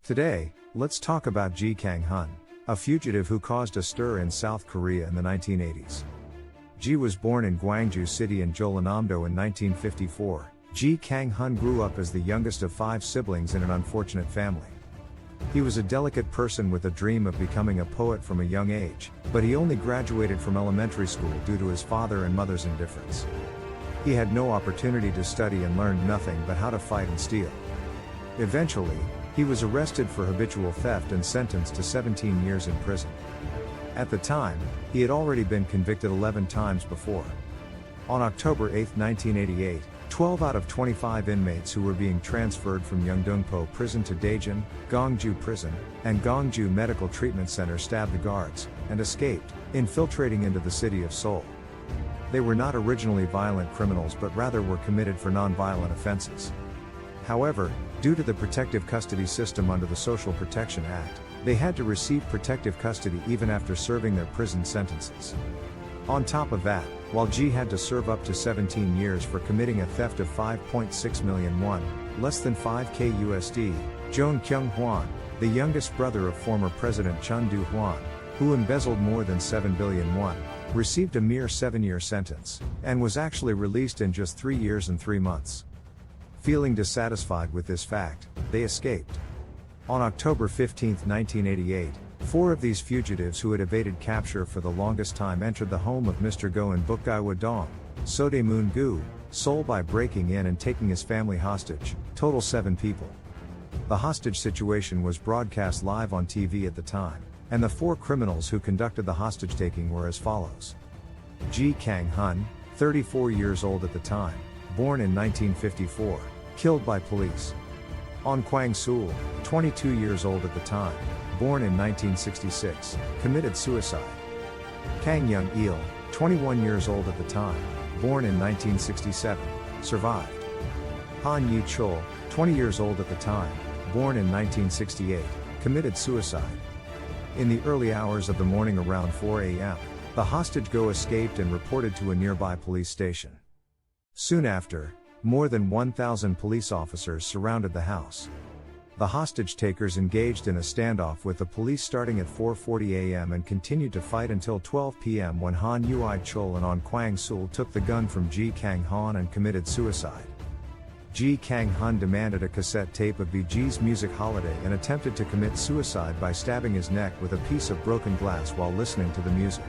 Today, let's talk about Ji Kang-hun, a fugitive who caused a stir in South Korea in the 1980s. Ji was born in Gwangju City in Jeollanam-do in 1954. Ji Kang-hun grew up as the youngest of 5 siblings in an unfortunate family. He was a delicate person with a dream of becoming a poet from a young age, but he only graduated from elementary school due to his father and mother's indifference. He had no opportunity to study and learned nothing but how to fight and steal. Eventually, he was arrested for habitual theft and sentenced to 17 years in prison. At the time, he had already been convicted 11 times before. On October 8, 1988, 12 out of 25 inmates who were being transferred from Yeongdeungpo Prison to Daejeon, Gongju Prison, and Gongju Medical Treatment Center stabbed the guards, and escaped, infiltrating into the city of Seoul. They were not originally violent criminals but rather were committed for non-violent offenses. However, due to the protective custody system under the Social Protection Act, they had to receive protective custody even after serving their prison sentences. On top of that, while Ji had to serve up to 17 years for committing a theft of 5.6 million won, less than 5k USD, Jeon Kyung-hwan, the youngest brother of former President Chun Doo-hwan, who embezzled more than 7 billion won, received a mere 7-year sentence, and was actually released in just 3 years and 3 months. Feeling dissatisfied with this fact, they escaped. On October 15, 1988, 4 of these fugitives who had evaded capture for the longest time entered the home of Mr. Go in Bukgaiwa-dong, Sodaemun-gu, Seoul by breaking in and taking his family hostage, total 7 people. The hostage situation was broadcast live on TV at the time, and the 4 criminals who conducted the hostage-taking were as follows. Ji Kang-hun, 34 years old at the time, born in 1954, killed by police. On Kwang-sul, 22 years old at the time, born in 1966, committed suicide. Kang Young-il, 21 years old at the time, born in 1967, survived. Han Yi-chul, 20 years old at the time, born in 1968, committed suicide. In the early hours of the morning around 4 a.m., the hostage Go escaped and reported to a nearby police station. Soon after, more than 1,000 police officers surrounded the house. The hostage-takers engaged in a standoff with the police starting at 4:40 a.m. and continued to fight until 12 p.m. when Han Yi-chul and On Kwang-sul took the gun from Ji Kang-hun and committed suicide. Ji Kang-hun demanded a cassette tape of BG's Music Holiday and attempted to commit suicide by stabbing his neck with a piece of broken glass while listening to the music.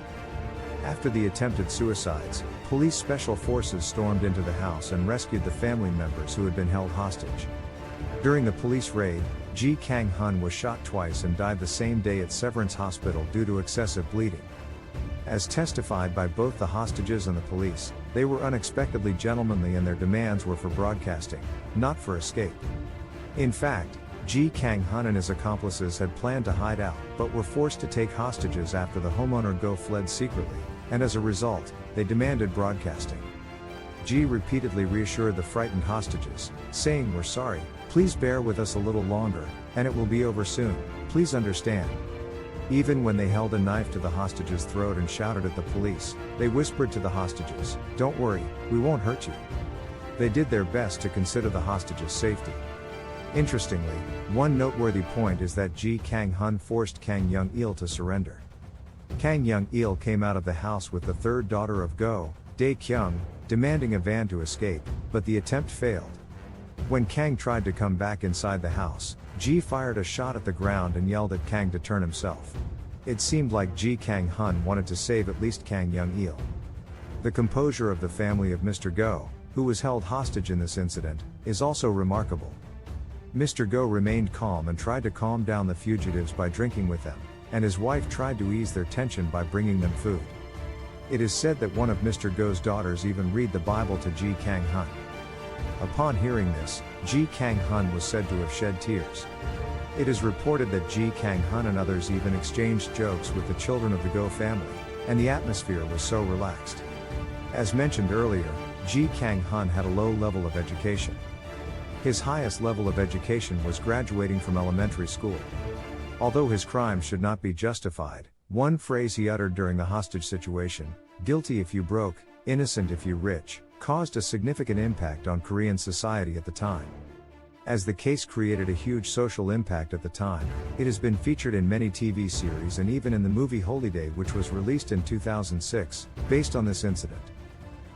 After the attempted suicides, police special forces stormed into the house and rescued the family members who had been held hostage. During the police raid, Ji Kang-hun was shot twice and died the same day at Severance Hospital due to excessive bleeding. As testified by both the hostages and the police, they were unexpectedly gentlemanly and their demands were for broadcasting, not for escape. In fact, Ji Kang-hun and his accomplices had planned to hide out but were forced to take hostages after the homeowner Go fled secretly, and as a result, they demanded broadcasting. Ji repeatedly reassured the frightened hostages, saying, "We're sorry, please bear with us a little longer, and it will be over soon, please understand." Even when they held a knife to the hostages' throat and shouted at the police, they whispered to the hostages, "Don't worry, we won't hurt you." They did their best to consider the hostages' safety. Interestingly, one noteworthy point is that Ji Kang-hun forced Kang Young-il to surrender. Kang Young-il came out of the house with the third daughter of Go, Dae-kyung, demanding a van to escape, but the attempt failed. When Kang tried to come back inside the house, Ji fired a shot at the ground and yelled at Kang to turn himself. It seemed like Ji Kang-hun wanted to save at least Kang Young-il. The composure of the family of Mr. Go, who was held hostage in this incident, is also remarkable. Mr. Go remained calm and tried to calm down the fugitives by drinking with them, and his wife tried to ease their tension by bringing them food. It is said that one of Mr. Go's daughters even read the Bible to Ji Kang-hun. Upon hearing this, Ji Kang-hun was said to have shed tears. It is reported that Ji Kang-hun and others even exchanged jokes with the children of the Go family, and the atmosphere was so relaxed. As mentioned earlier, Ji Kang-hun had a low level of education. His highest level of education was graduating from elementary school. Although his crime should not be justified, one phrase he uttered during the hostage situation, "Guilty if you broke, innocent if you rich," caused a significant impact on Korean society at the time. As the case created a huge social impact at the time, it has been featured in many TV series and even in the movie Holiday, which was released in 2006, based on this incident.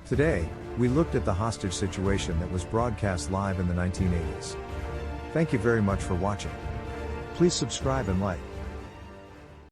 Today, we looked at the hostage situation that was broadcast live in the 1980s. Thank you very much for watching. Please subscribe and like.